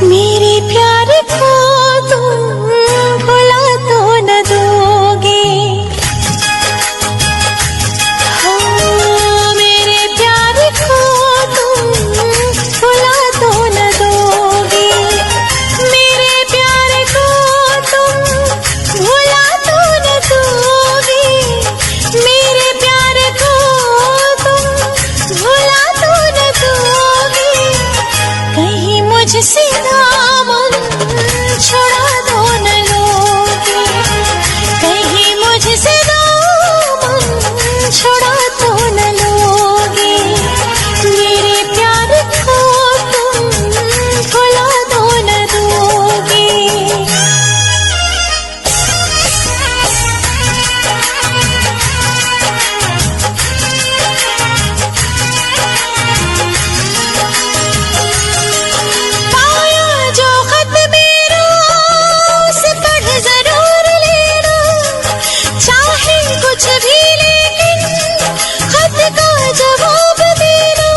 मेरे प्यार को तुम भुला तो न दोगे। हाँ, मेरे प्यार को तुम भुला तो न दोगे। मेरे प्यार को तुम भुला तो न दोगे। मेरे प्यार को तुम भुला तो न दोगे। कहीं मुझसे दामन छुड़ा तो न लोगे। कहीं मुझसे दामन छुड़ा तो न लोगे। मेरे प्यार को तुम भुला तो न दोगे। पाया जो खत मेरा उसे पढ़ जरूर लेना। चाहे कुछ भी लेकिन खत का जवाब देना।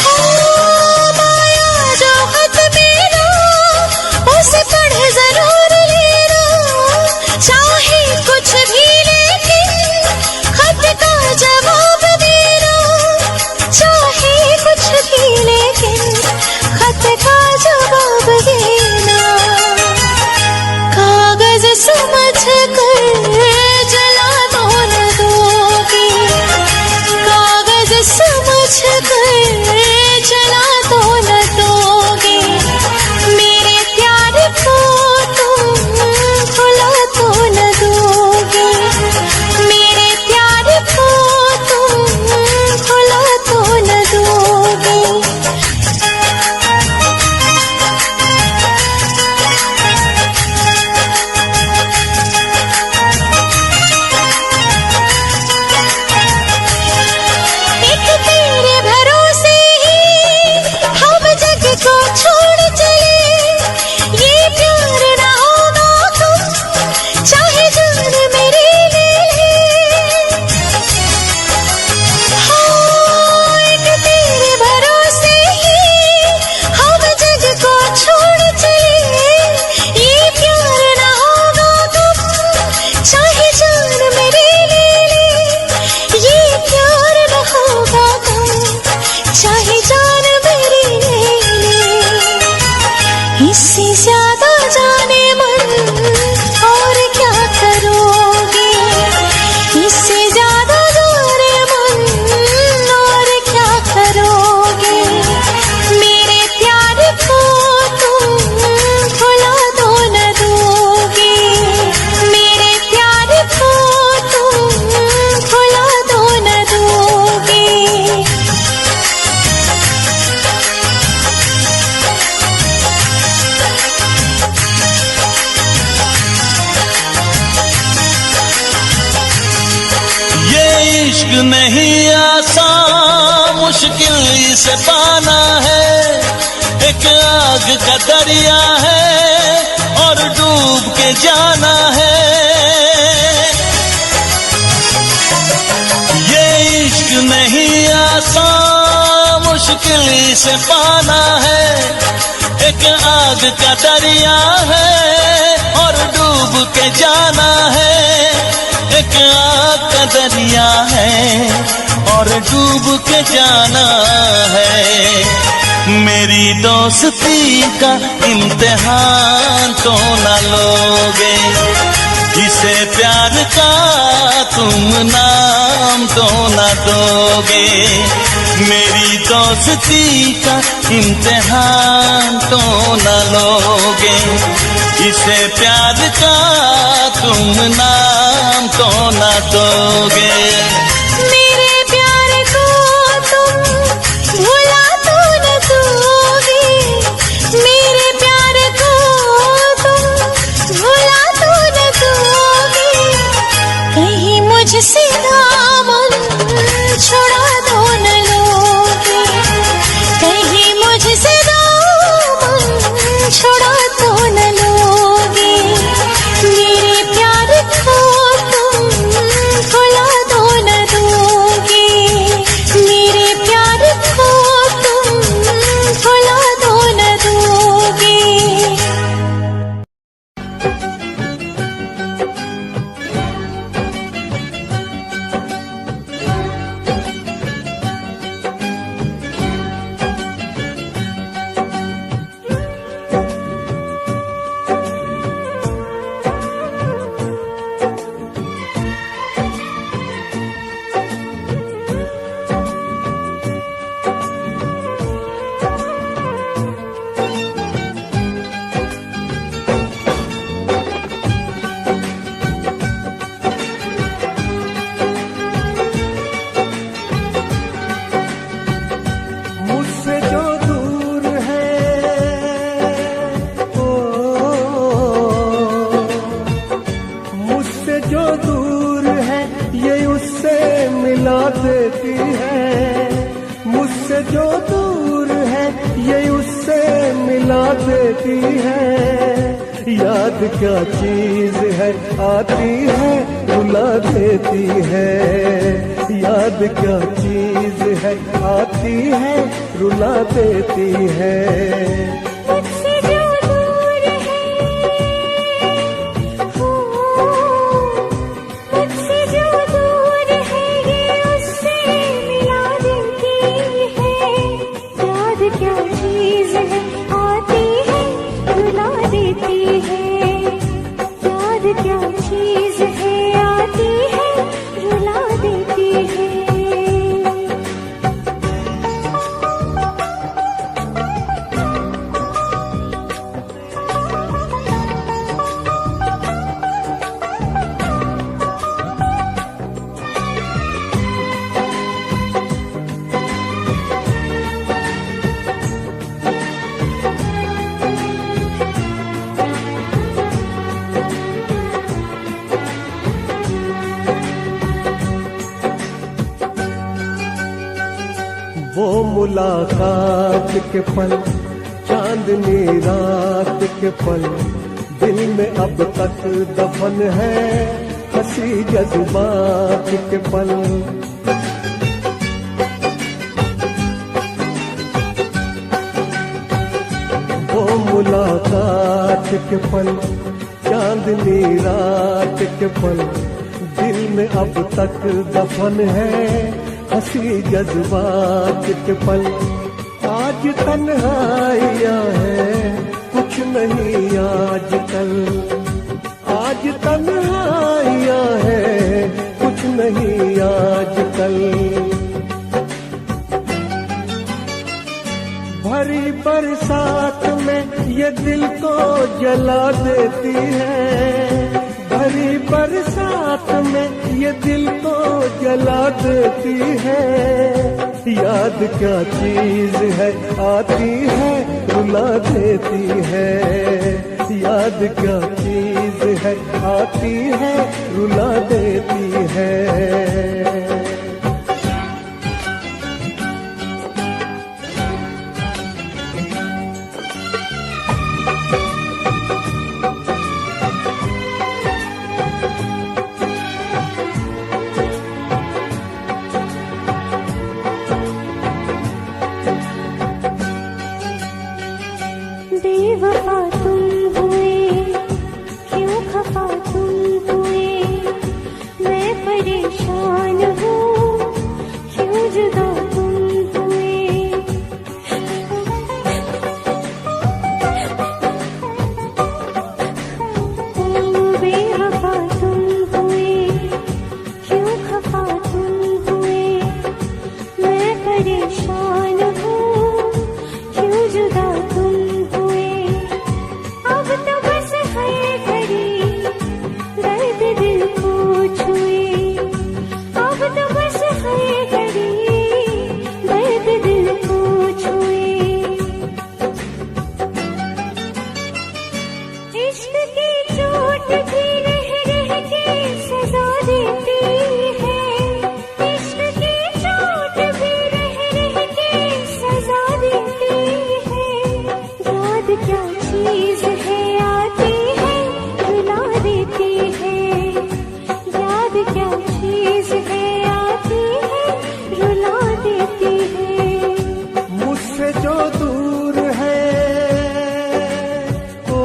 हाँ, पाया जो खत मेरा उसे पढ़ जरूर लेना। चाहे कुछ भी लेकिन खत का जवाब देना। चाहे कुछ भी लेकिन खत का जवाब देना। कागज समझ कर जला तो न दोगे। कागज समझ कर जला तो न दोगे। मेरे प्यार को तुम भुला तो न दोगे। मेरे प्यार को तुम भुला तो न दोगे। एक तेरे भरोसे ही हम जग को छोड़ चले। ये प्यार ना होगा तुम चाहे जान मेरी ले ले। हाँ, एक तेरे भरोसे ही हम जग को छोड़ चले। ये प्यार ना होगा तुम चाहे जान मेरी ले ले। ये प्यार न होगा तुम चाहे जान मेरी ले ले। इससे ज्यादा जाने मन और क्या करोगे। इससे ज्यादा जाने मन और क्या करोगे। मेरे प्यार को तुम भुला तो न दोगे। मेरे प्यार को तुम भुला तो न दोगे। ये इश्क नहीं आसान, मुश्किल इसे पाना है। एक आग का दरिया है और डूब के जाना है। ये इश्क नहीं आसान, मुश्किल इसे पाना है। एक आग का दरिया है और डूब के जाना है। एक आग का दरिया है और डूब के जाना है। मेरी दोस्ती का इम्तिहान तो न लोगे। इसे प्यार का तुम नाम तो न दोगे। मेरी दोस्ती का इम्तिहान तो न लोगे। इसे प्यार का तुम नाम तो न दोगे। मेरे प्यार को तुम भुला तो न दोगे। मेरे प्यार को तुम भुला तो न दोगे। कहीं मुझसे दामन छुड़ा तो न लोगे। कहीं मुझसे दामन छुड़ा तो न लोगे। मेरे प्यार को तुम भुला तो न दोगे। उससे मिला देती है। मुझसे जो दूर है ये उससे मिला देती है। याद क्या चीज है आती है रुला देती है। याद क्या चीज है आती है रुला देती है। मुझसे जो दूर है हो, मुझसे जो दूर है ये उससे मिला देती है। याद क्या चीज है आती है रुला देती है। याद क्या चीज है आती है रुला देती है। वो मुलाकात के पल चांदनी रात के पल दिल में अब तक दफन है। हंसी जज्बात के पल वो मुलाकात के पल चांदनी रात के पल दिल में अब तक दफन है। हंसी जज्बात के पल आज तन्हाइयाँ है कुछ नहीं आजकल। आज तन्हाइयाँ है कुछ नहीं आजकल। भरी बरसात में ये दिल को जला देती है। भरी बरसात में ये दिल को जला देती है। याद क्या चीज है आती है रुला देती है। याद क्या चीज है आती है रुला देती है। बेवफा तुम हुए क्यों खफा तुम हुए। मैं परेशान हूँ क्यों जुदा तुम हुए। बेवफा तुम हुए क्यों खफा तुम हुए। मैं परेशान हूँ क्यों जुदा तुम हुए। अब तो बस है घड़ी दर्द दिल को छुए। अब तो बस है घड़ी दर्द दिल को छुए। इश्क की चोट भी रह रह के सजा देती है। इश्क की चोट भी रह रह के सजा देती है। याद क्या चीज है आती है रुला देती है। याद क्या चीज है आती है रुला देती है। मुझसे जो दूर है ओ,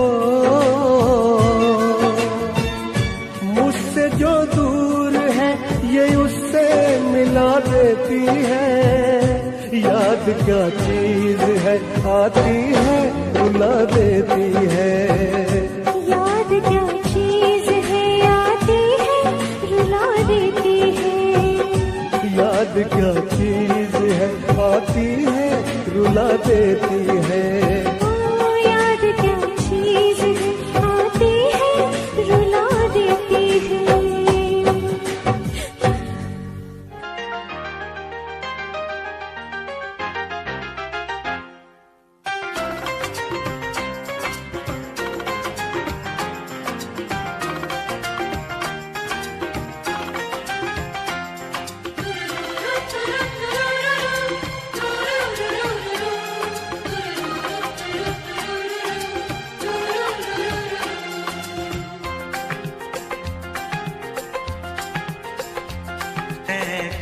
मुझसे जो दूर है ये उससे मिला देती है। याद क्या चीज है आती है रुला देती है। याद क्या चीज है आती है रुला देती है। याद क्या चीज है आती है रुला देती है। ओ याद क्या चीज है आती है रुला देती है।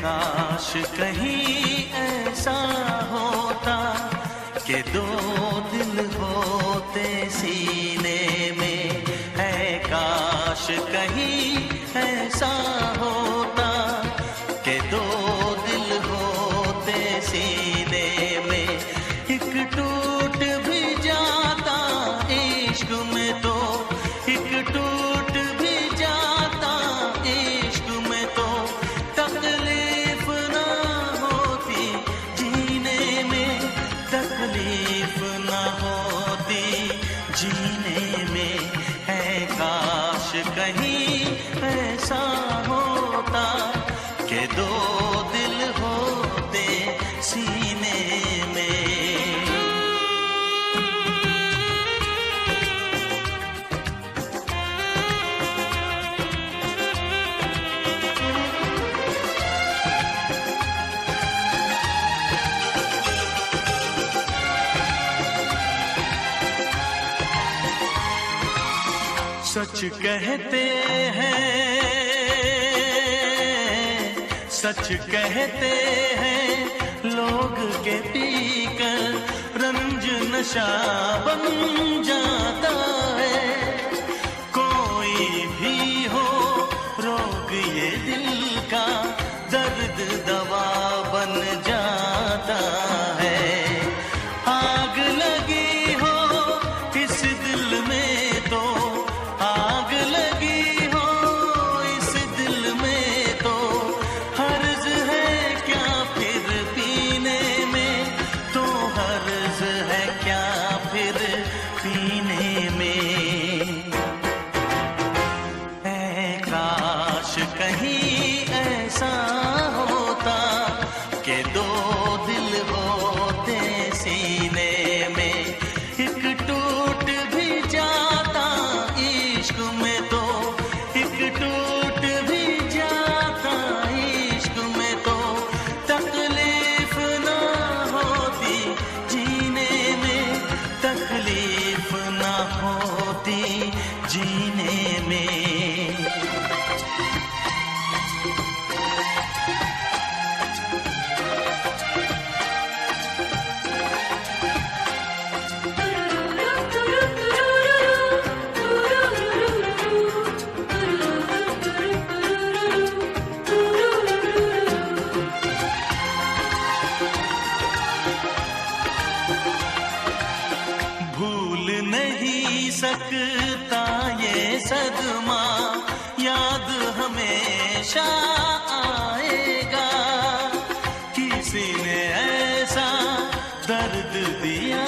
काश कहीं ऐसा होता कि दो दिल होते सीने में, है काश कहीं ऐसा होता कि दो दिल होते सीने में। एक टूट भी जाता इश्क में तो, एक टूट भी जाता इश्क में तो, तकलीफ ना होती जीने में, तकलीफ ना होती जीने में। है काश कहीं ऐसा होता कि दो दिल होते सीने में। सच कहते हैं, सच कहते हैं लोग के पीकर रंज नशा बन जाता है। कोई भी हो रोग ये दिल का, दर्द दवा बन जाता है। आग लगी हो इस दिल में तो, आग लगी हो इस दिल में तो, हर्ज है क्या फिर पीने में, तो हर्ज है क्या फिर पीने में। है काश कहीं ऐसा होता कि दो दिल होते सीने में। एक टूट भी जाता इश्क में तो, एक टूट भी जाता इश्क में तो, तकलीफ ना होती जीने में, तकलीफ ना होती जीने में। भूल नहीं सकता ये सदमा, याद हमेशा आएगा। किसी ने ऐसा दर्द दिया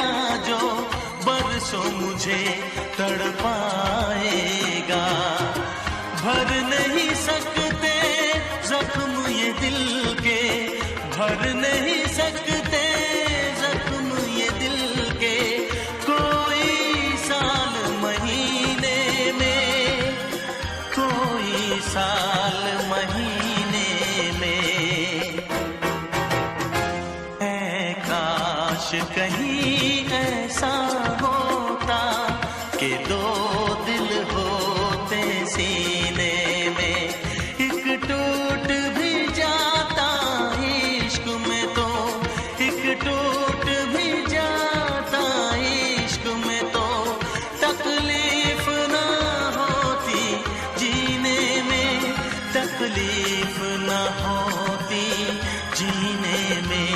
जो बरसों मुझे तड़पाएगा। भर नहीं सकते जख्म ये दिल के, भर नहीं सकते जख्म ये दिल के, कोई साल महीने में, कोई साल महीने में। है काश कहीं ऐसा होता कि दो दिल होते सीने में। एक टूट भी जाता इश्क में तो, एक टूट भी जाता इश्क में तो, तकलीफ ना होती जीने में, तकलीफ ना होती जीने में।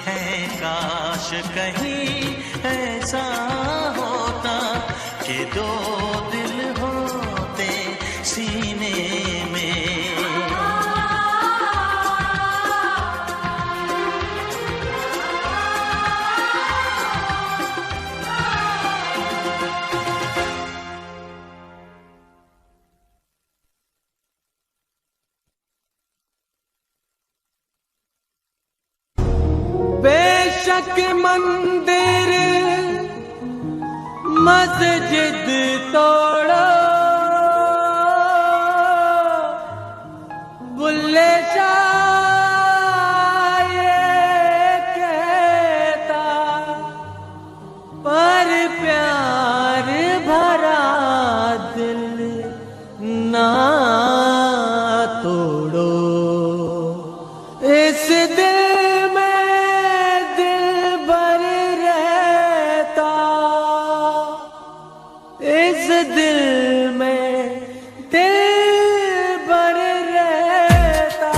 है काश कहीं ऐसा होता कि दो दिल होते सीने में। बेशक मंदिर मस्जिद तोड़ो, बुल्ले शाह ये कहता, पर प्यार भरा दिल ना तोड़ो। इस दिल में दिल भर रहता, इस दिल में दिल भर रहता।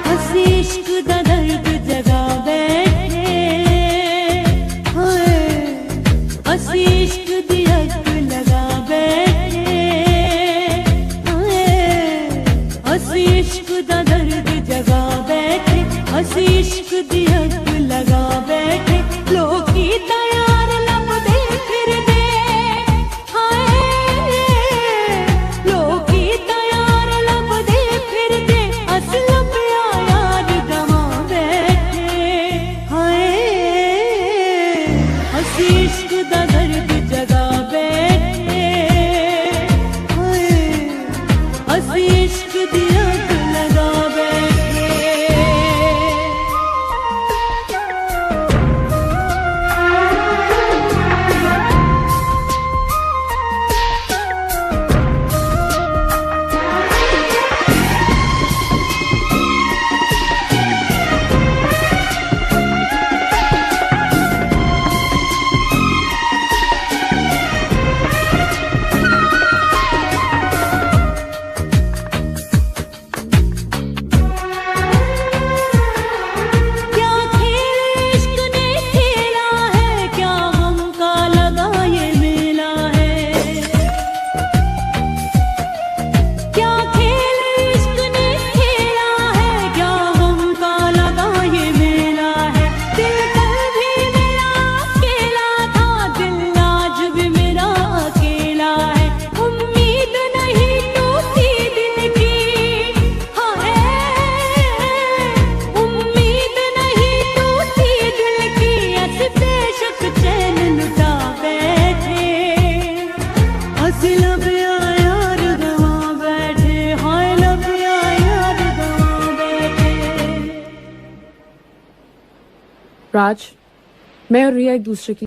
हंसी इश्क दा दर्द जगा बैठे, हाय हंसी इश्क दी अग लगा बैठे, हाय हंसी इश्क दा दर्द जगा बैठे, हंसी इश्क दी अग लगा बैठे। लोग की तैयार लपदे फिर दे, हाय लोग की तैयार लपदे फिर दे, असलम यार गवा बैठे, हाय हंसी इश्क दा दर्द जगा बैठे, हाय हंसी इश्क दी अग लगा बैठे। क्या खेल इश्क ने खेला है, क्या गम का लगा ये मेला है। क्या खेल इश्क ने खेला है, क्या गम का लगा ये मेला है। दिल कल भी मेरा अकेला था, दिल आज भी मेरा अकेला है। उम्मीद नहीं टूटी दिल की, हाय उम्मीद नहीं टूटी दिल की, ऐसे बेशक चैन लुटा बैठे, हंसी लब यार गवा बैठे, हाय लब यार गवा बैठे। राज, मैं और रिया एक दूसरे की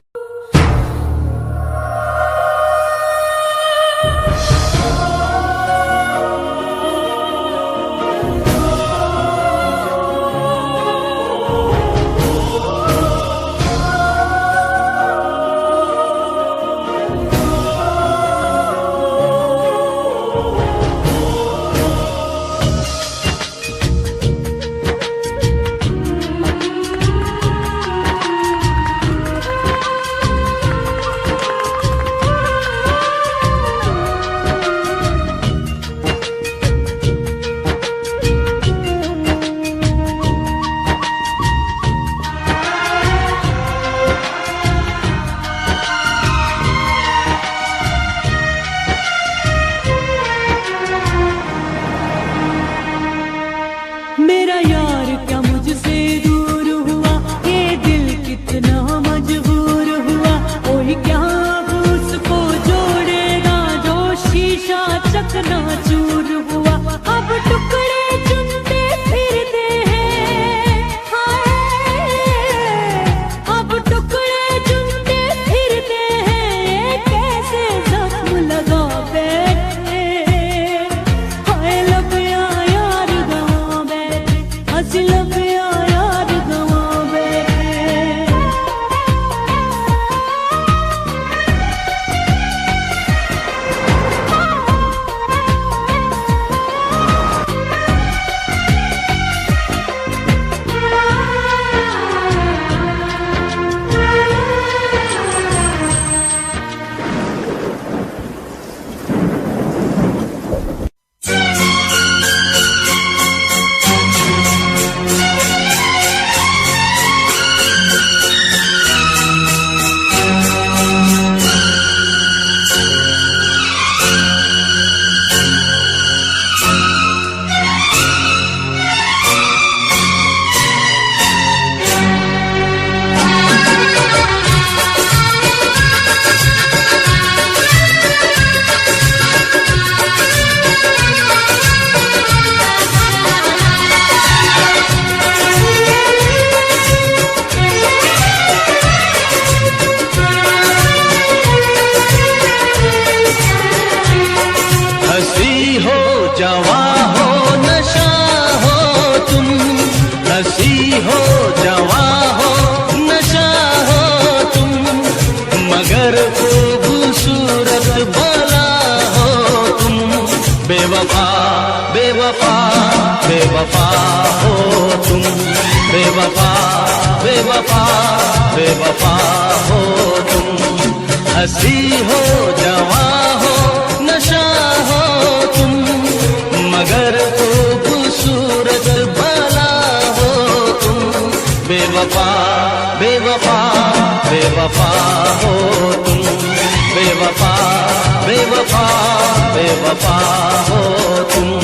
मेरा यार क्या मुझसे दूर हुआ, ये दिल कितना मजबूर हुआ। कोई क्या उसको जोड़ेगा जो शीशा चकनाचूर हुआ। अब टुकड़े चुनते फिरते हैं, हाय अब टुकड़े चुनते फिरते हैं, कैसे जख्म लगा बैठे, हाय लब यार गवा बैठे, हंसी लब यार गवा बैठे। हंसी हो बेवफा बेवफा बेवफा हो तुम, बेवफा बेवफा बेवफा हो तुम। हंसी हो जवां हो नशा हो तुम, मगर खूबसूरत भला हो तुम। बेवफा बेवफा बेवफा हो तुम, बेवफा बेवफा बेवफा हो तुम।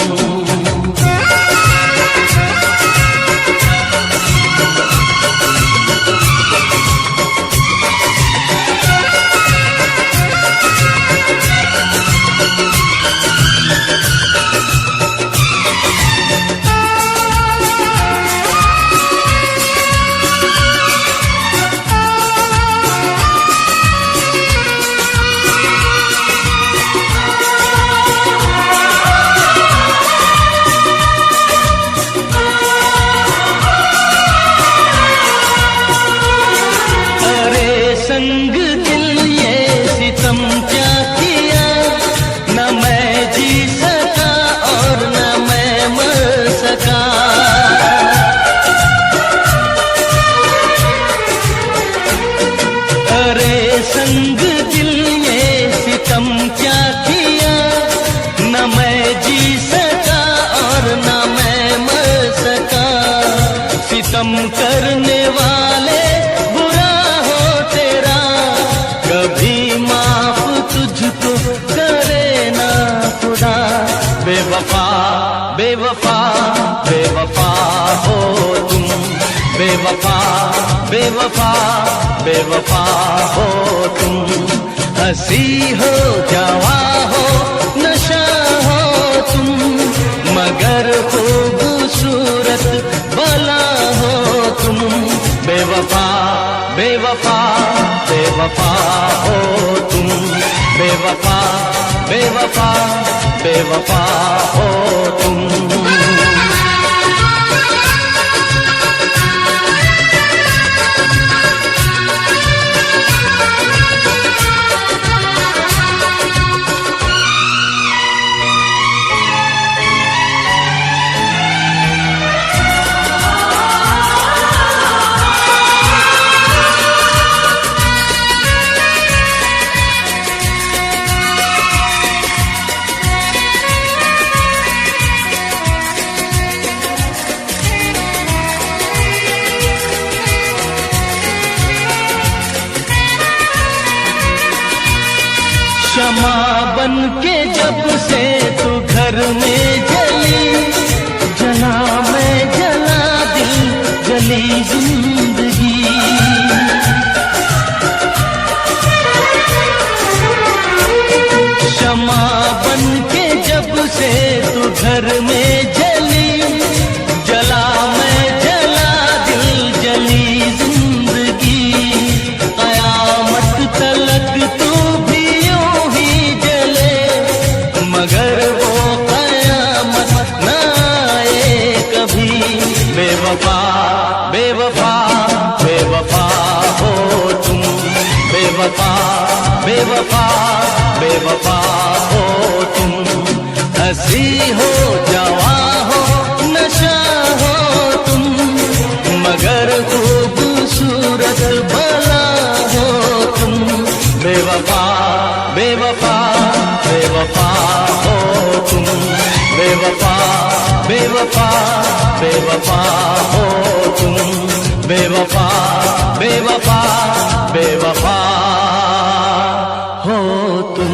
संग दिल ये सितम क्या किया, न मैं जी सका और न मैं मर सका। अरे संग दिल ये सितम क्या किया, न मैं जी सका और न मैं मर सका। सितम करने वाले कभी माफ तुझको करे ना खुदा। बेवफा बेवफा बेवफा हो तुम, बेवफा बेवफा बेवफा हो तुम। हंसी हो जवां हो नशा हो तुम, मगर खूबसूरत भला हो तुम। बेवफा बेवफा बेवफा हो तुम, बेवफा बेवफा बेवफा हो तुम। क्षमा बन के जब से तू घर में जली, जला मैं जला दिल जली जिंदगी। क्षमा बन के जब से तू घर में जली, जला मैं जला दिल जली जिंदगी। कयामत तलक तू मगर वो कयामत न आए कभी। बेवफा बेवफा बेवफा हो तुम, बेवफा बेवफा बेवफा हो तुम। हंसी हो जवां हो नशा हो तुम, मगर खूबसूरत भला हो तुम। बेवफा बेवफा बेवफा हो तुम, बेवफा बेवफा बेवफा हो तुम। बेवफा बेवफा बेवफा हो तुम।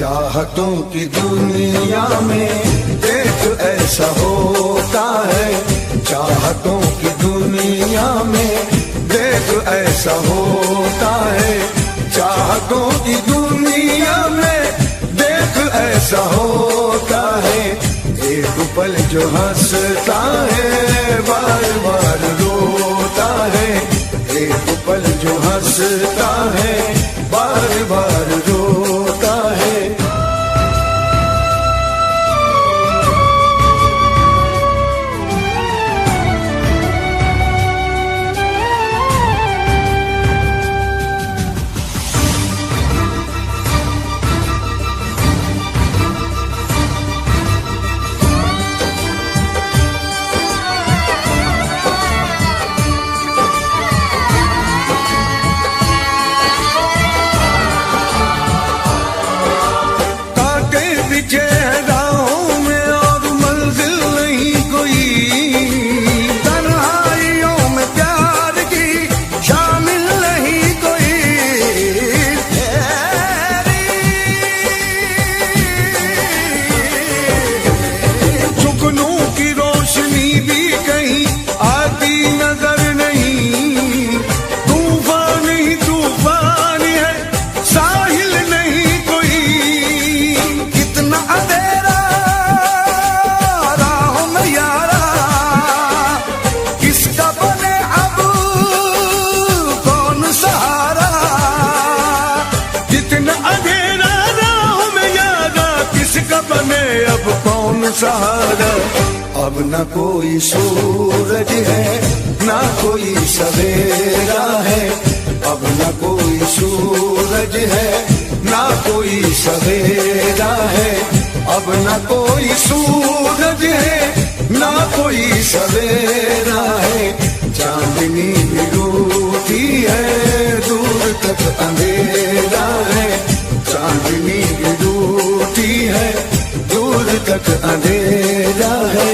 चाहतों की दुनिया में देख ऐसा होता है, चाहतों की दुनिया में देख ऐसा होता है, चाहतों की दुनिया में देख ऐसा होता है। एक पल जो हंसता है बार बार रोता है, एक पल जो हंसता है बार बार रोता है। सहारा अब न कोई सूरज है न कोई सवेरा है, अब न कोई सूरज है न कोई सवेरा है, अब न कोई सूरज है न कोई सवेरा है। चांदनी भी रूठी है दूर तक अंधेरा है, चांदनी भी रूठी है दूर तक अंधेरा है।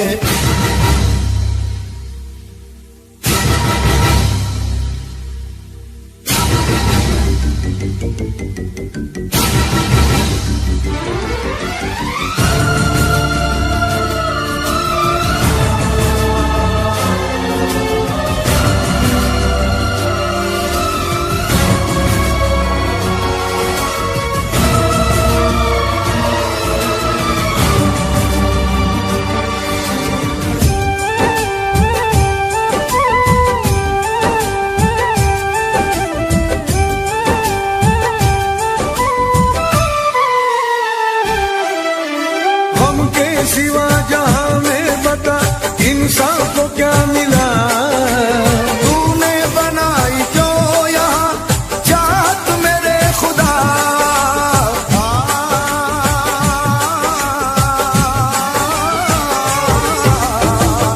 सिवा जहां में बता इंसान को क्या मिला, तूने बनाई जो यहाँ चाहत मेरे खुदा।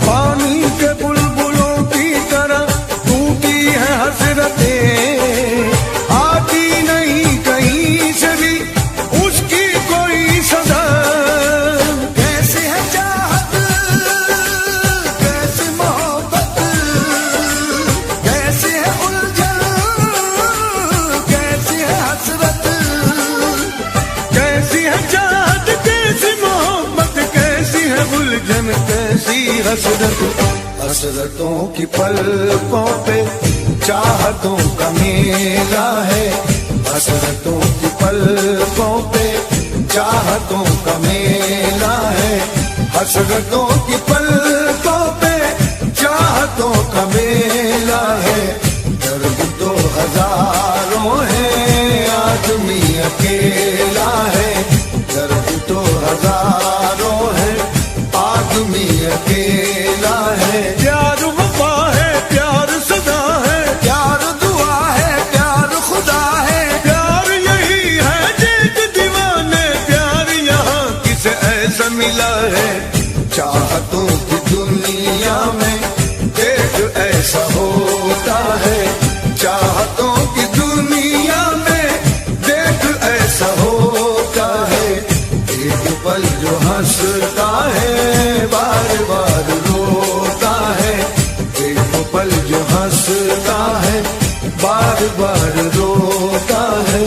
पानी के बुलबुलों की तरह टूटी है हसरतें, आती नहीं कहीं से भी उसकी कोई सदा। हसरतों की पलकों पे चाहतों का मेला है, हसरतों की पलकों पे चाहतों का मेला है, हसरतों की पलकों पे चाहतों का मेला है। दर्द तो हजारों है आदमी अकेला है, दर्द तो हजारों है आदमी अकेला है। प्यार वफा है प्यार सदा है, प्यार दुआ है प्यार खुदा है, प्यार यही है देख दीवाने, प्यार यहाँ किसे ऐसा मिला है। चाहतों की दुनिया में देख ऐसा होता है, चाहतों की दुनिया में देख ऐसा होता है। एक पल जो हंसता है बार बार रोता है, एक पल जो हंसता है बार बार रोता है।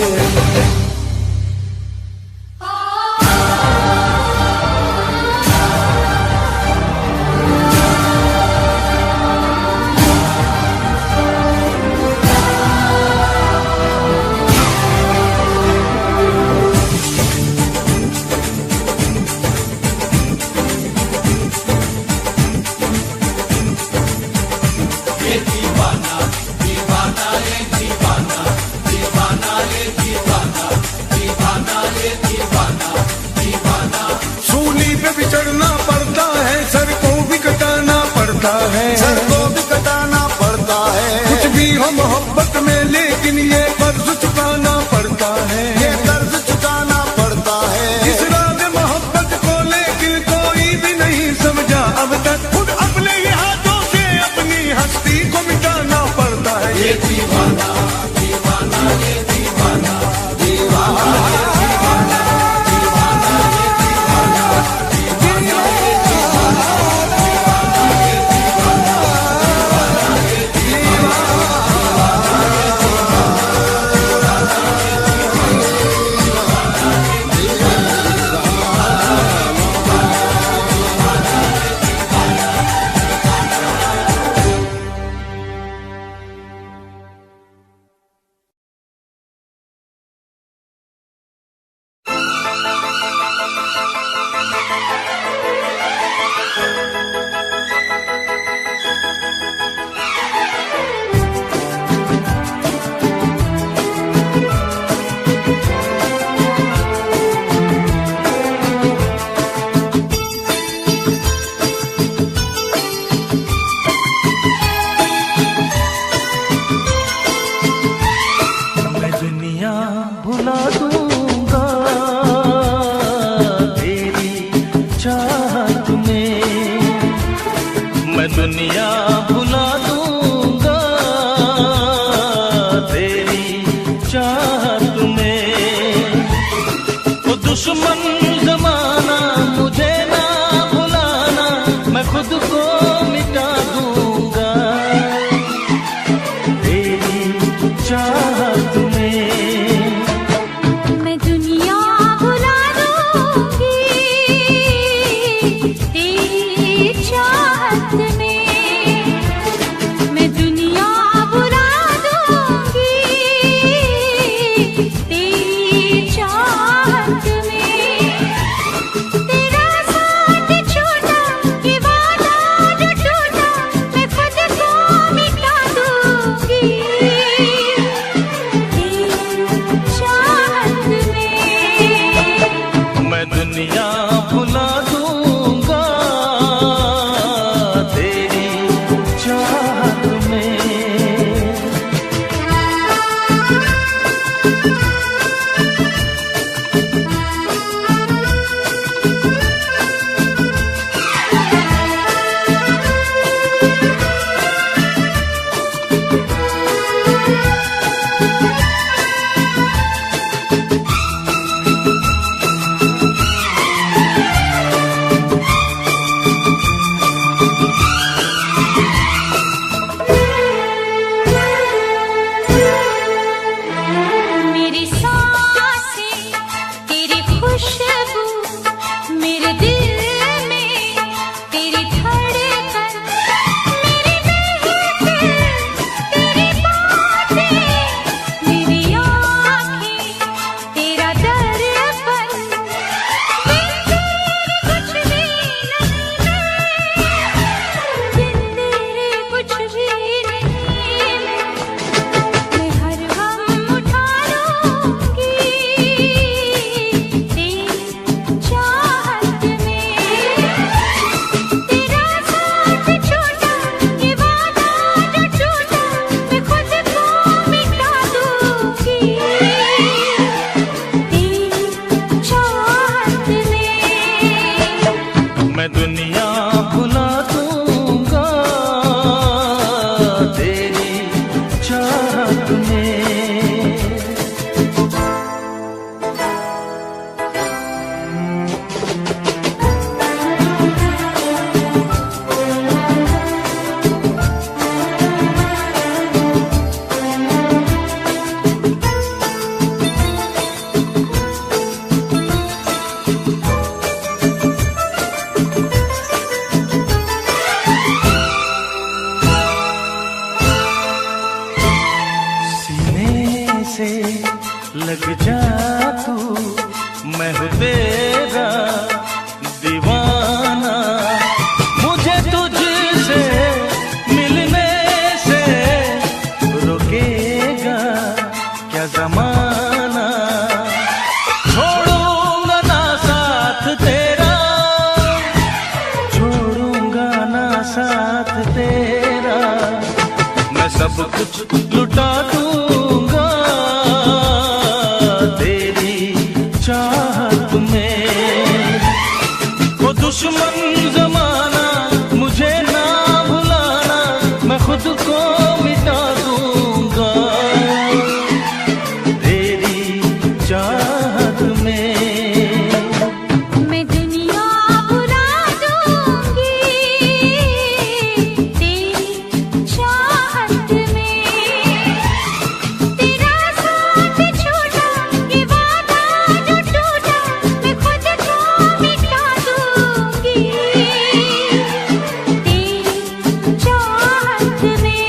तेरी चाहत में। वो दुश्मन जमाना मुझे ना भुलाना, मैं खुद को मिटा दूंगा तेरी चाहत में। मैं दुनिया भुला दूंगी तेरी चाहत में। मैं दुनिया भुला दूंगी तेरी चाहत में। तेरा साथ छोड़ा ये वादा जो टूटा, मैं खुद को मिटा दूंगी तेरी चाहत में। मैं दुनिया भुला दूंगा तेरी चाहत में। मेरी सांसें तेरी खुशबू, मेरे दिल में तेरी धड़कन, मेरी महफिल तेरी बातें, मेरी आँखें तेरा दर्पण। बिन तेरे कुछ भी नहीं मैं, बिन तेरे कुछ भी नहीं मैं हर गम उठा लूंगी तेरी चाहत में। तेरा साथ छोड़ा ये वादा जो टूटा, मैं खुद को मिटा दूंगी तेरी चाहत में। मैं दुनिया भुला दूंगा तेरी चाहत में। सीने से लग जा तू, मैं हूँ तेरा दीवाना। मुझे तुझसे मिलने से रोकेगा क्या जमाना। छोड़ूंगा ना साथ तेरा, छोड़ूंगा ना साथ तेरा। मैं सब कुछ लुटा दूंगा तेरी चाहत में। वो दुश्मन जमाना मुझे ना भुलाना, मैं खुद को मिटा दूंगा तेरी चाहत में। मैं दुनिया भुला दूंगी तेरी चाहत में। तेरा साथ छोड़ा ये वादा जो टूटा, मैं खुद को मिटा दूंगी तेरी चाहत में।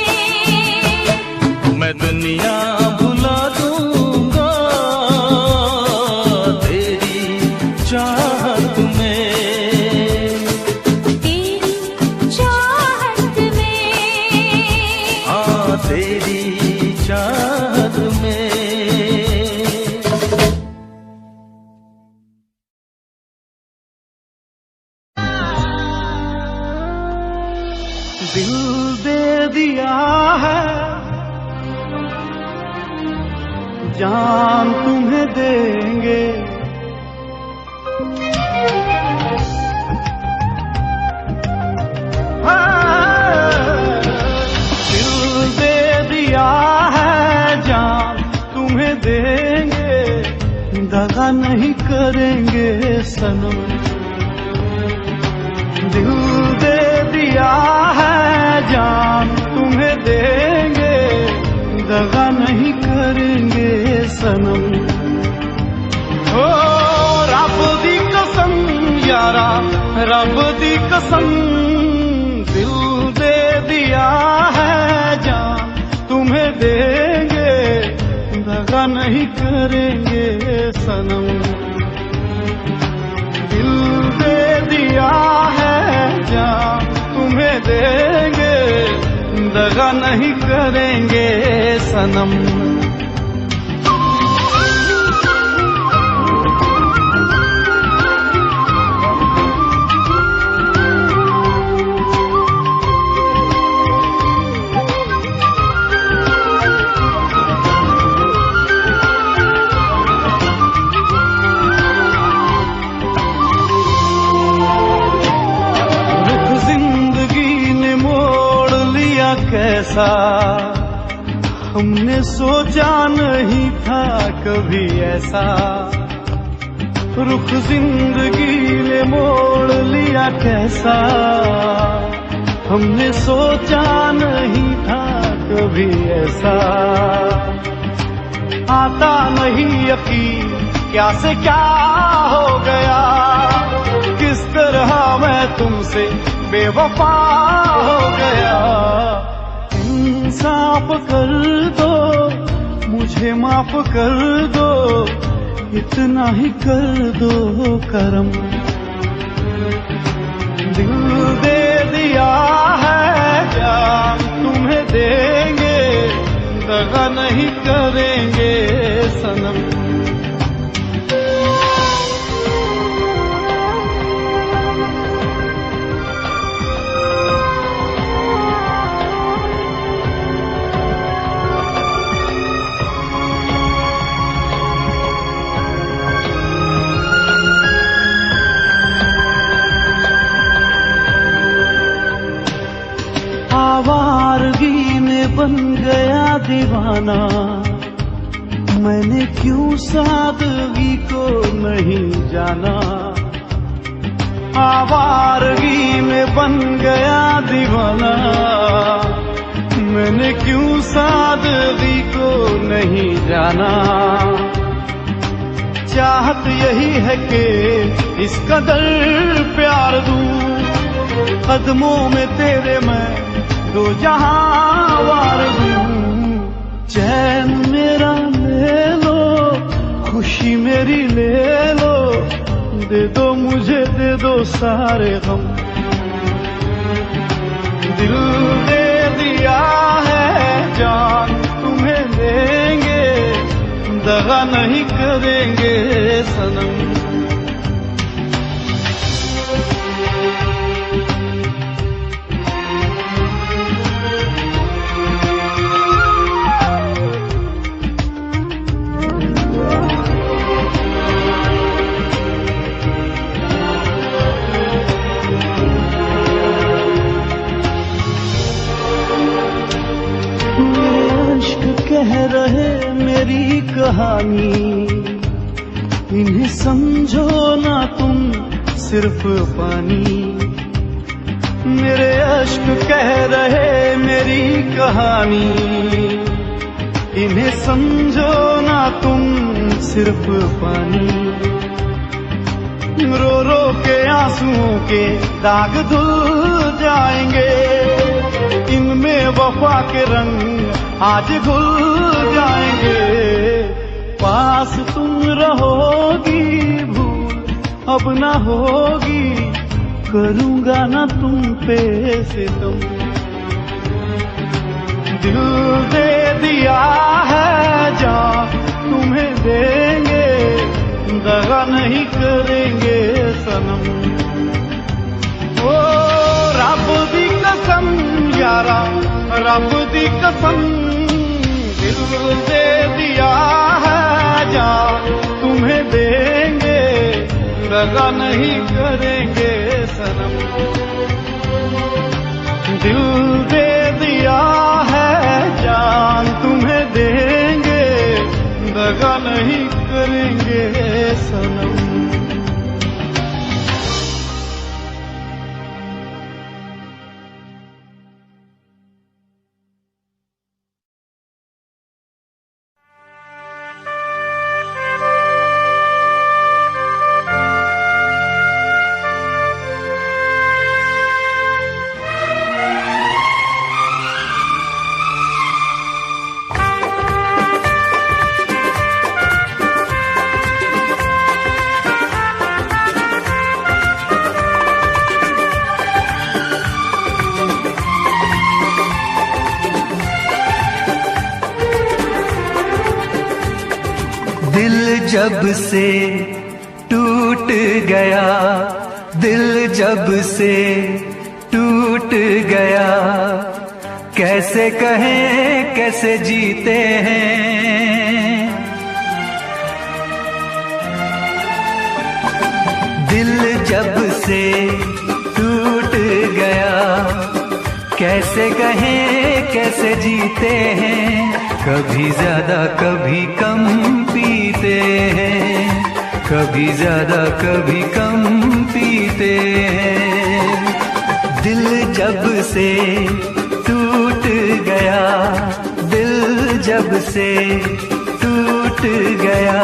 मैं दुनिया भुला दूंगा तेरी चाहत में। तेरी चाहत में। हाँ तेरी चाहत में। दिल दे दिया है, जान तुम्हें देंगे। हाँ, दिल दे दिया देंगे, दगा नहीं करेंगे सनम। दिल दे दिया है जान तुम्हें देंगे, दगा नहीं करेंगे सनम। ओ रब दी कसम यारा, रब दी कसम, दिल दे दिया है जान तुम्हें देंगे, दगा नहीं करेंगे सनम। दिल दे दिया है जान तुम्हें देंगे, दगा नहीं करेंगे सनम। कैसा हमने सोचा नहीं था कभी ऐसा, रुख जिंदगी ने मोड़ लिया कैसा, हमने सोचा नहीं था कभी ऐसा। आता नहीं यकीन क्या से क्या हो गया, किस तरह मैं तुमसे बेवफा हो गया। इंसाफ कर दो मुझे, माफ कर दो, इतना ही कर दो करम। दिल दे दिया है जान तुम्हें देंगे, दगा नहीं करेंगे सनम। आवारगी में बन गया दीवाना, मैंने क्यों सादगी को नहीं जाना। आवारगी में बन गया दीवाना, मैंने क्यों सादगी को नहीं जाना। चाहत यही है कि इस कदर प्यार दूं, कदमों में तेरे मैं दो जहां वार दूं। चैन मेरा ले लो, खुशी मेरी ले लो, दे दो मुझे दे दो सारे गम। दिल दे दिया है जान तुम्हें देंगे, दगा नहीं करेंगे सनम। कह रहे मेरी कहानी, इन्हें समझो ना तुम सिर्फ पानी। मेरे अश्क कह रहे मेरी कहानी, इन्हें समझो ना तुम सिर्फ पानी। रो रो के आंसुओं के दाग धुल जाएंगे, इनमें वफा के रंग आज घुल जाएंगे। पास तुम रहोगी भूल अब ना होगी, करूंगा ना तुम पे सितम। दिल दे दिया है जान तुम्हें देंगे, दगा नहीं करेंगे सनम। ओ रब दी कसम यारा, रब दी कसम, दिल दे दिया है जान तुम्हें देंगे, दगा नहीं करेंगे सनम। दिल दे दिया है जान तुम्हें देंगे, दगा दिल जब से टूट गया, दिल जब से टूट गया, कैसे कहें कैसे जीते हैं। दिल जब से टूट गया, कैसे कहें कैसे जीते हैं। कभी ज्यादा कभी कम पीते हैं, कभी ज्यादा कभी कम पीते हैं। दिल जब से टूट गया, दिल जब से टूट गया,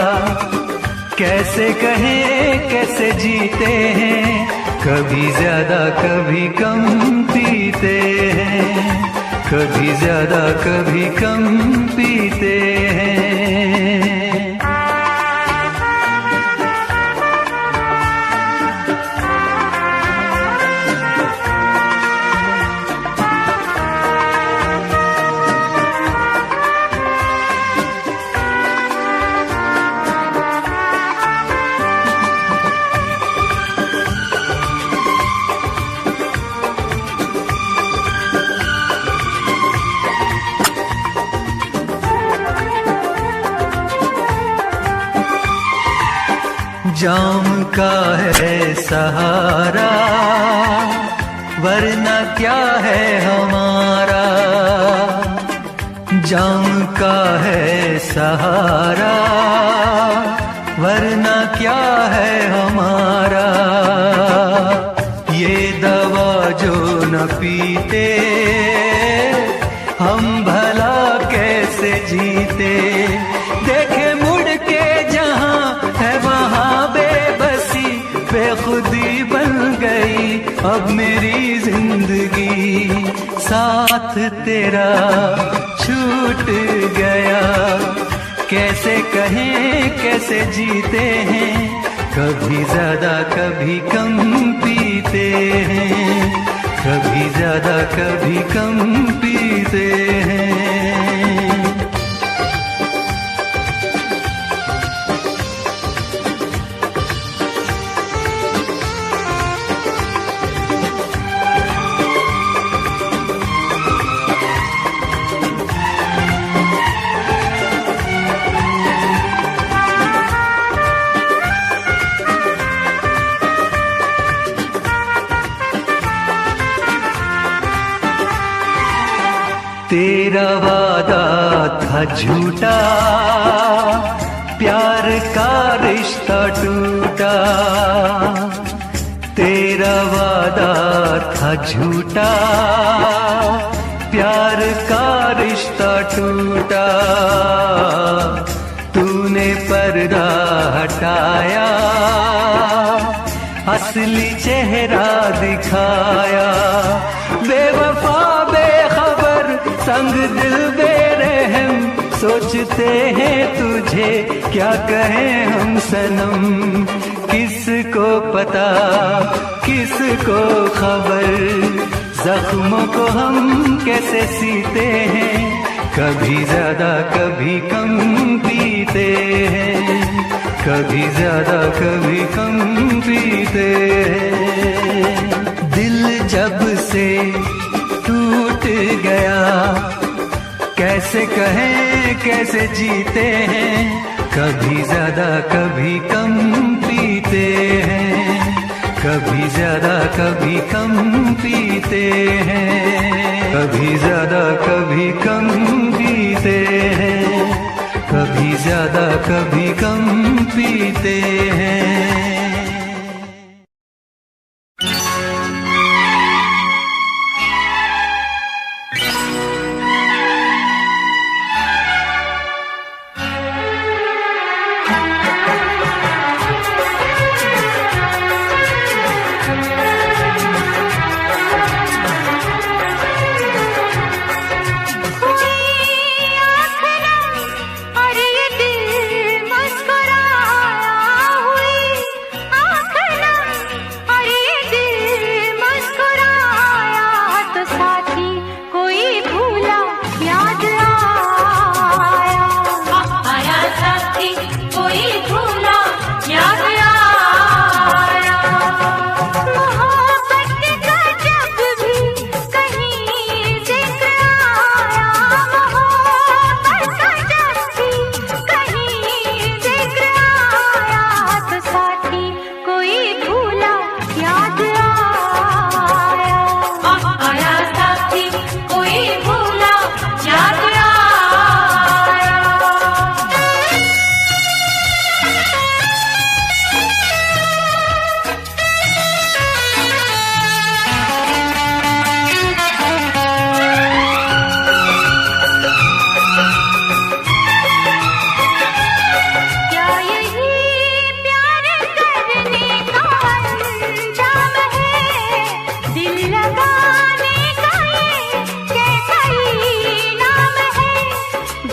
कैसे कहें कैसे जीते हैं। कभी ज्यादा कभी कम पीते हैं, कभी ज्यादा कभी कम पीते हैं। जाम का है सहारा, वरना क्या है हमारा। जाम का है सहारा, वरना क्या है हमारा। ये दवा जो न पीते, हम भला कैसे जीते। देखे मुड़ के जहां है वहां बेबसी, बेखुदी बन गई अब मेरी जिंदगी। साथ तेरा छूट गया, कैसे कहें कैसे जीते हैं। कभी ज्यादा कभी कम पीते हैं, कभी ज्यादा कभी कम पीते हैं। तेरा वादा था झूठा, प्यार का रिश्ता टूटा। तेरा वादा था झूठा, प्यार का रिश्ता टूटा। तूने पर्दा हटाया, असली चेहरा दिखाया। बेवफा बेखबर संग दिल बेरहम, सोचते हैं तुझे क्या कहें हम सनम। किसको पता किसको खबर, जख्मों को हम कैसे सीते हैं। कभी ज्यादा कभी कम पीते हैं, कभी ज्यादा कभी कम पीते हैं। दिल जब से टूट गया, कैसे कहें कैसे जीते हैं। कभी ज्यादा कभी कम पीते हैं, कभी ज्यादा कभी कम पीते हैं। कभी ज्यादा कभी कम पीते हैं, कभी ज्यादा कभी कम पीते हैं। और ये दिल मुस्कुराया हुई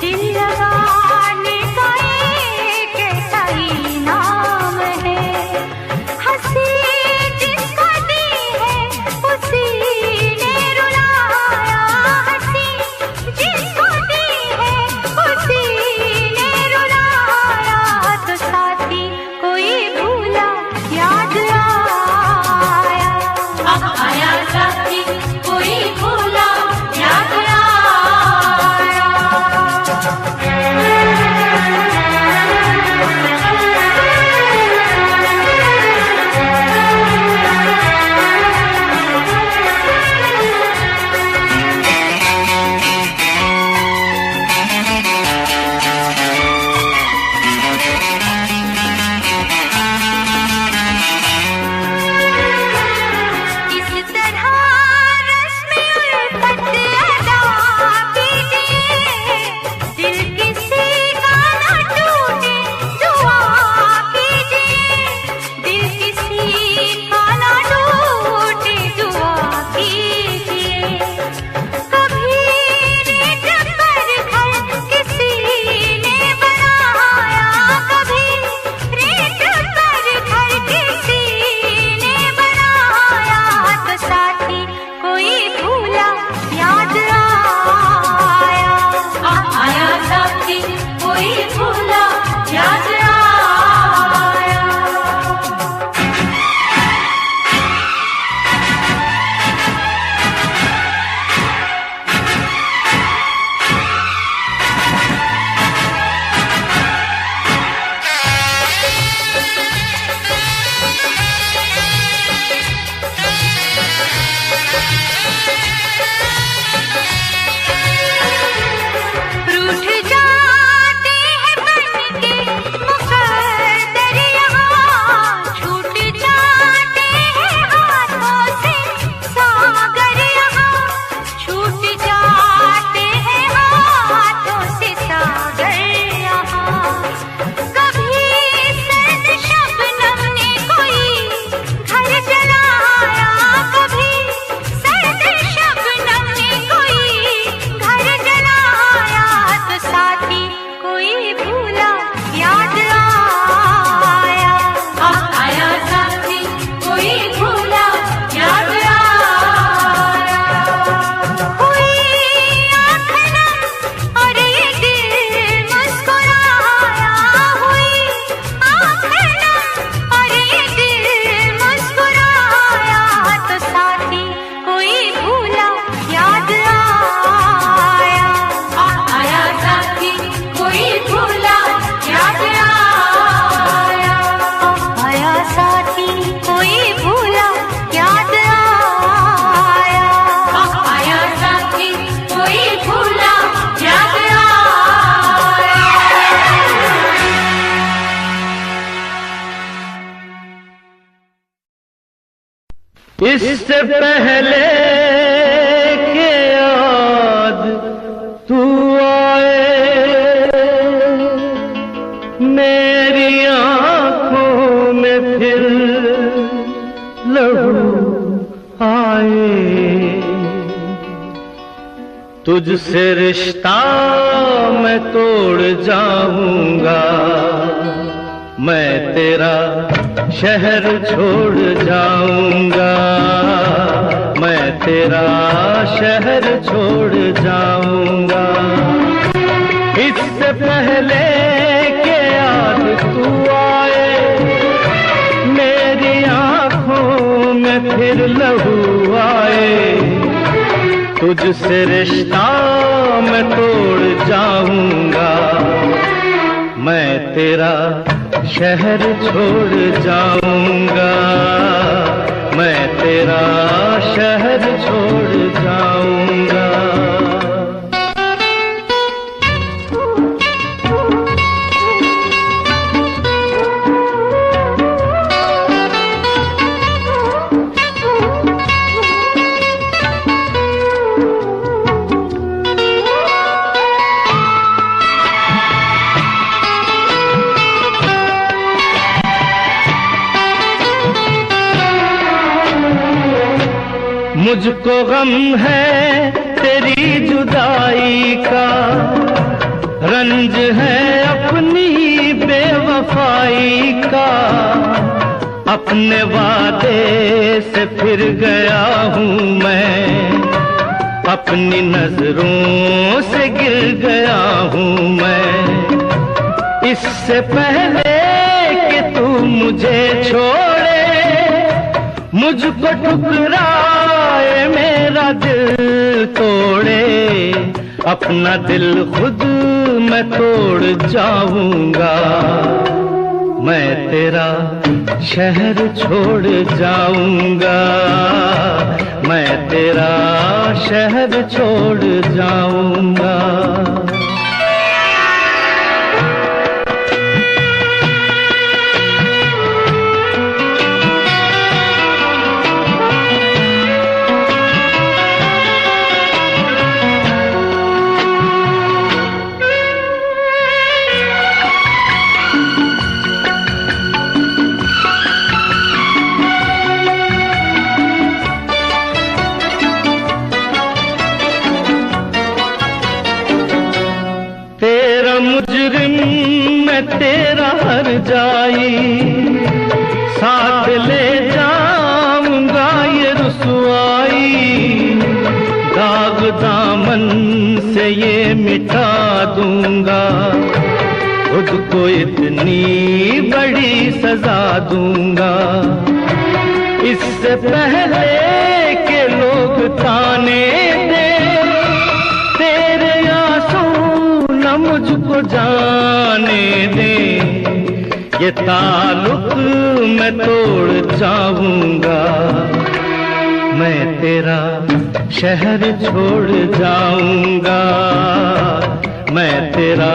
दिल लगाने का एक ऐसा ही नाम है। हंसी जिसको दी है उसी ने रुलाया, हंसी जिसको दी है उसी ने रुलाया। तो साथी कोई भूला याद आया, आया साथी कोई भूला याद आया। इस तरह रस्म उल्फत अदा कीजिए, दिल किसी का न टूटे दुआ कीजिए, दिल किसी का न टूटे दुआ कीजिए। कभी रेत पर घर किसी ने बनाया, कभी रेत पर घर किसी ने बनाया। तो साथी कोई भूला याद आया, आया साथी कोई भूला याद आया। रूठ जाते हैं बनके मुकद्दर यहाँ, छूट जाते हैं हाथों से सागर यहाँ, छूट जाते हैं हाथों से सागर यहाँ। कभी सर्द शबनम ने कोई घर जलाया, कभी सर्द शबनम ने कोई घर जलाया। तो साथी कोई भूला याद आया, आया साथी कोई भूला याद आया। हुई आँख नम और ये दिल मुस्कुराया, हुई आँख नम और ये दिल मुस्कुराया। तो साथी कोई भूला याद आया, आया साथी कोई भूला याद आया, आया साथी कोई भूला याद आया, आया साथी कोई भूला याद आया। इससे पहले के याद तू आए, मेरी आंखों में फिर लहू आए। तुझसे रिश्ता मैं तोड़ जाऊंगा, मैं तेरा शहर छोड़ जाऊंगा, मैं तेरा शहर छोड़ जाऊंगा। इससे पहले के याद तू आए, मेरी आंखों में फिर लहू आए। तुझसे रिश्ता मैं तोड़ जाऊंगा, मैं तेरा शहर छोड़ जाऊंगा, मैं तेरा शहर छोड़ जाऊंगा। मुझको गम है तेरी जुदाई का, रंज है अपनी बेवफाई का, अपने वादे से फिर गया हूँ मैं, अपनी नजरों से गिर गया हूँ मैं। इससे पहले कि तू मुझे छोड़े, मुझको ठुकराए, मेरा दिल तोड़े, अपना दिल खुद मैं तोड़ जाऊंगा। मैं तेरा शहर छोड़ जाऊंगा, मैं तेरा शहर छोड़ जाऊंगा। मुजरिम मैं तेरा हर जाई, साथ ले जाऊंगा ये रुसवाई, दाग दामन से ये मिटा दूंगा, खुद को इतनी बड़ी सजा दूंगा। इससे पहले के लोग ताने दे, तेरे आंसू न मुझको जाने दे, ये ताल्लुक मैं तोड़ जाऊंगा। मैं तेरा शहर छोड़ जाऊंगा, मैं तेरा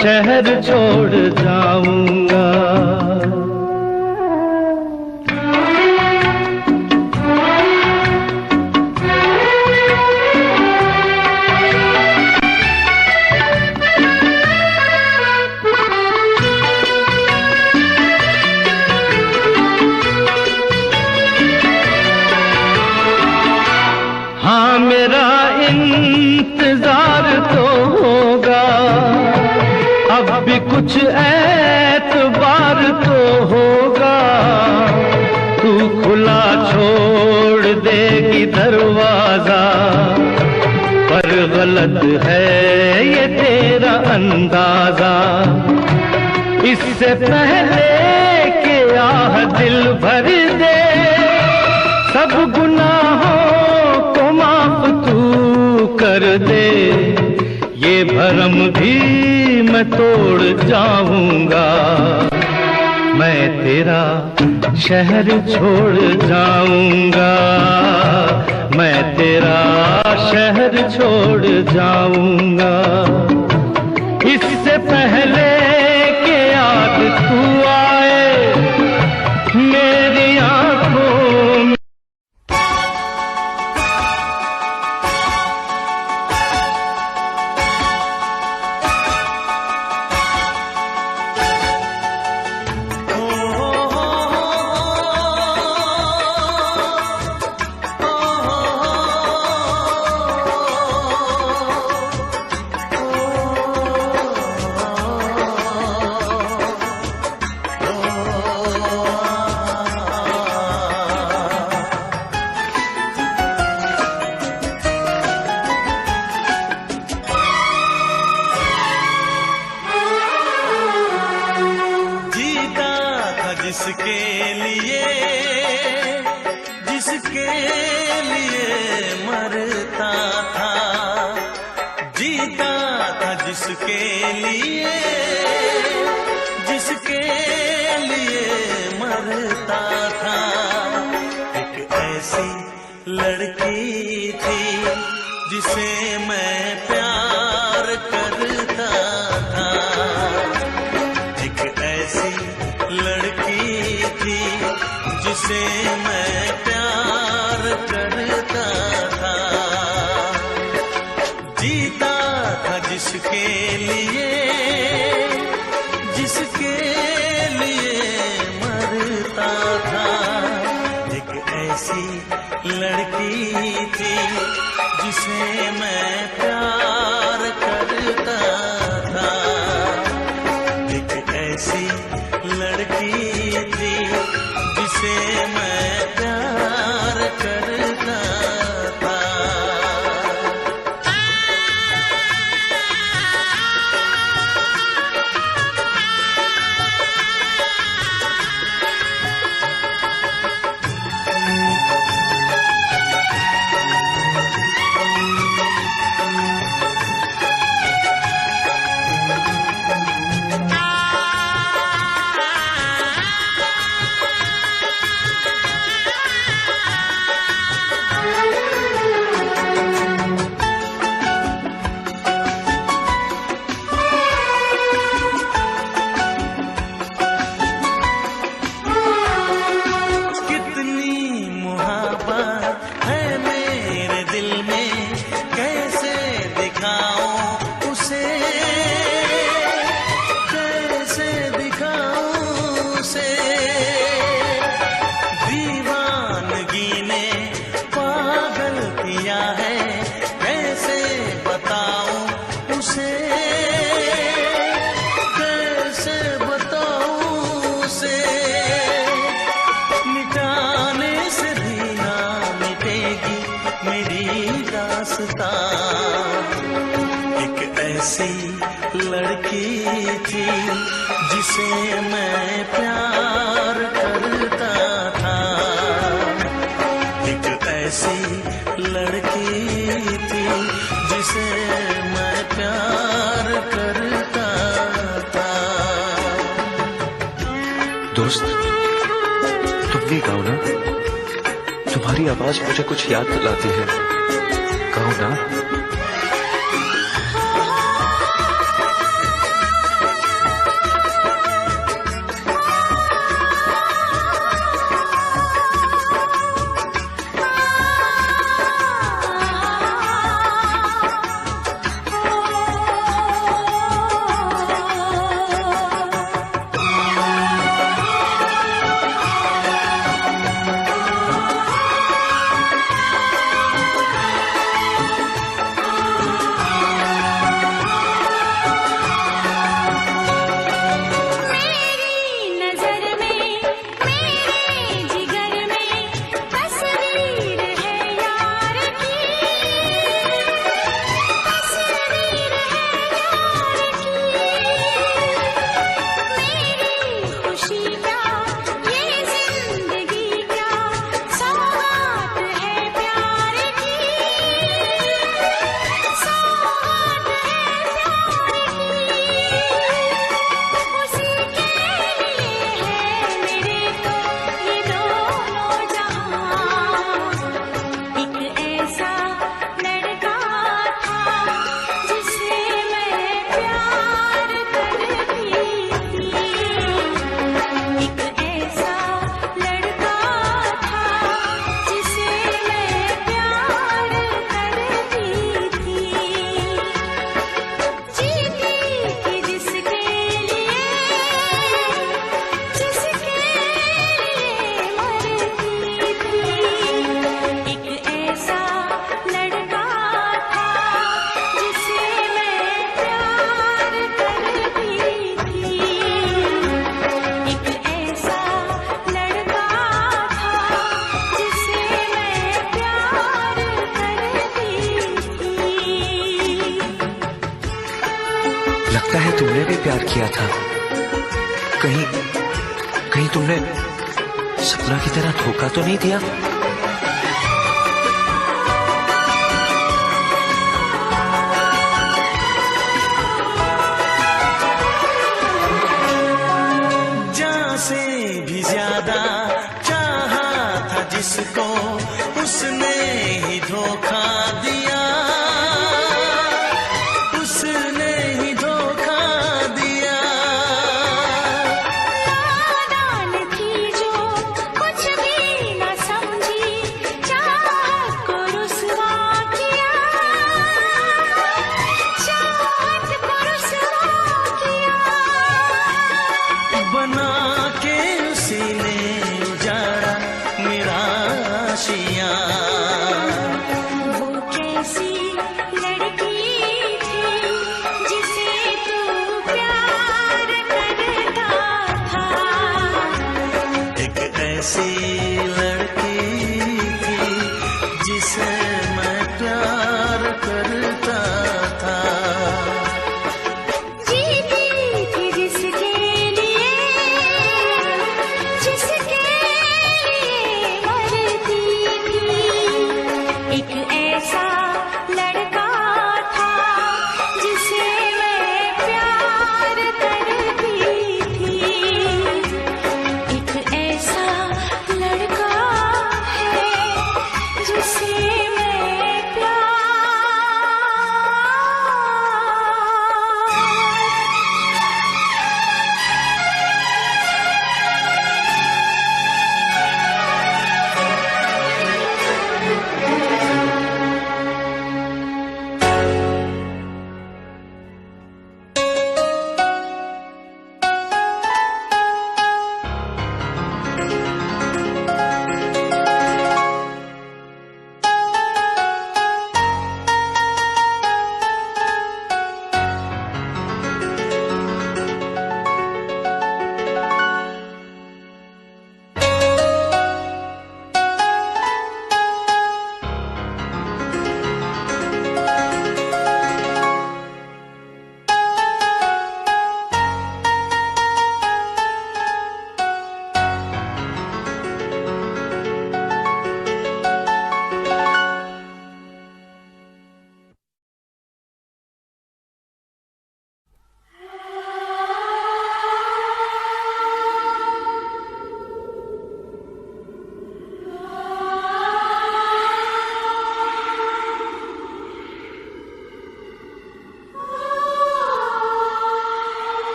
शहर छोड़ जाऊंगा। हाँ मेरा इंतजार तो होगा, अब भी कुछ एतबार तो होगा, तू खुला छोड़ देगी दरवाजा, पर गलत है ये तेरा अंदाजा। इससे पहले कि आह दिल भर दे, सब गुनाहों माफ तू कर दे, ये भरम भी मैं तोड़ जाऊंगा। मैं तेरा शहर छोड़ जाऊंगा, मैं तेरा शहर छोड़ जाऊंगा। इससे पहले कि याद तू आए मेरी आंखों में, जिसके लिए मरता था, जीता था जिसके लिए मरता था। एक ऐसी लड़की थी जिसे मैं प्यार करता था, एक ऐसी लड़की थी जिसे मैं प्यार करता था। जीता था जिसके लिए मरता था। एक ऐसी लड़की थी जिसे मैं प्यार करता था। लड़की थी जिसे मैं प्यार करता था। एक ऐसी लड़की थी जिसे मैं प्यार करता था। दोस्त, तुम भी गाओ ना, तुम्हारी आवाज मुझे कुछ याद दिलाती है। गाओ ना। लगता है तुमने भी प्यार किया था। कहीं तुमने सपना की तरह धोखा तो नहीं दिया? जान से भी ज्यादा चाहा था जिसको, उसने ही धोखा दिया।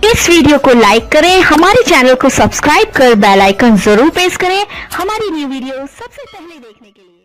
इस वीडियो को लाइक करें, हमारे चैनल को सब्सक्राइब कर बेल आइकन जरूर प्रेस करें हमारी न्यू वीडियो सबसे पहले देखने के लिए।